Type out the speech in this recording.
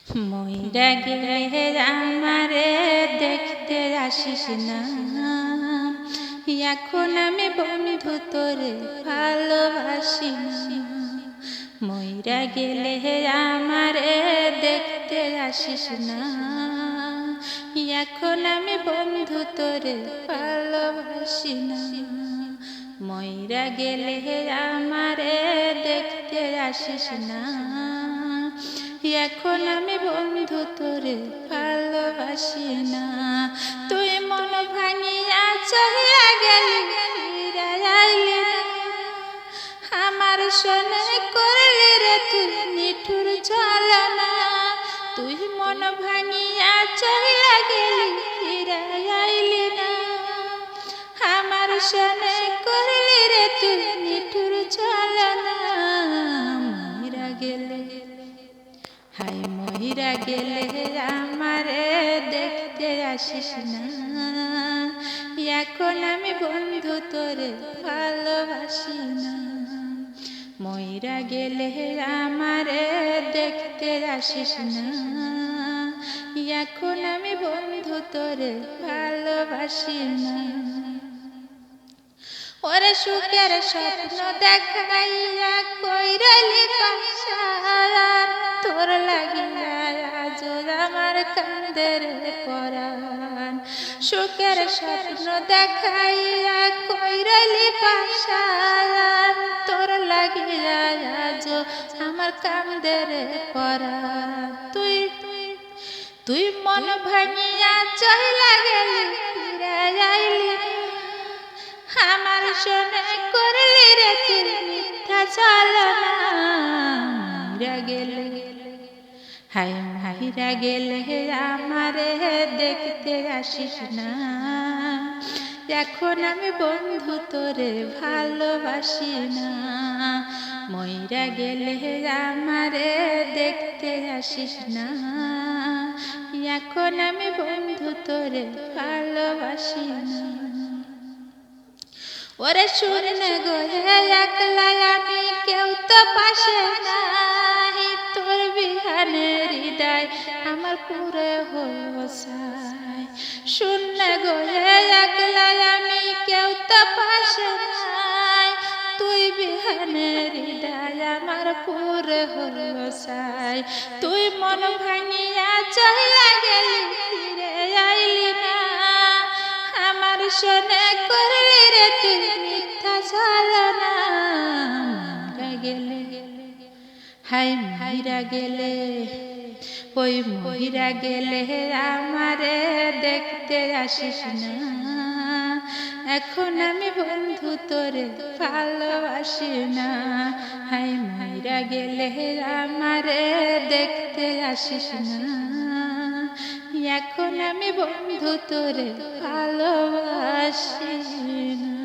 মইরা গেলে আমারে দেখতে আসিস না, এখন আমি বন্ধু তোরে ভালোবাসি না। মইরা গেলে আমারে দেখতে আসিস না, এখন আমি বন্ধু তোরে ভালোবাসি না। মইরা গেলে আমারে দেখতে আসিস না, এখন আমি বন্ধু তোরে ভালোবাসি না। তুই মন ভাঙিয়া চলিয়া গেলি, ফিরে আইলি না। আমার সনে করলি রে তুই নিঠুর ছলনা। তুই মন ভাঙিয়া চলিয়া গেলি, ফিরে আইলি না। আমার সনে করলি রে তুই নিঠুর ছলনা। মইরা গেলে হায় মইরা গেলে আমারে দেখতে আসিস না, এখন আমি বন্ধু তোরে ভালোবাসি না। মইরা গেলে আমারে দেখতে আসিস না, এখন আমি বন্ধু তোরে ভালোবাসি না। ওরে সুখের স্বপ্ন দেখাইয়া কইরালি পাশান, তোর লাগিয়া আজ আমার কান্দের পরাণ। সুখের স্বপ্ন দেখাইয়া কইরালি পাশান, তোর লাগিয়া আজ আমার কান্দের পরাণ। তুই তুই মন ভাঙিয়া চইলা গেলি, ফিরে আইলি না। আমার সনে করলি রে তুই মিথ্যা ছলনা। মইরা গেলে হায় মইরা গেলে আমারে দেখতে আসিস না, এখন আমি বন্ধু তোরে ভালোবাসি না। মইরা গেলে আমারে দেখতে আসিস না, এখন আমি বন্ধু তোরে ভালোবাসি না। ওরে শুনে গো একলা আমি, কেউ তো পাশে নাই। তোর বিহানে হৃদয় আমার পুরে হলো ছাই। শুনে গো একলা আমি, কেউ তো পাশে নাই। তুই বিহানে হৃদয় আমার পুরে হলো ছাই। তুই মন ভাঙিয়া চইলা গেলি, ফিরে আইলি না। আমার সনে করলি রে তুই মিথ্যা ছলনা। মইরা গেলে হায় মইরা গেলে, ওই মইরা গেলে আমারে দেখতে আসিস না, এখন আমি বন্ধু তোরে ভালোবাসি না। হায় মইরা গেলে আমারে দেখতে আসিস না, এখন আমি বন্ধু তোরে ভালোবাসি না।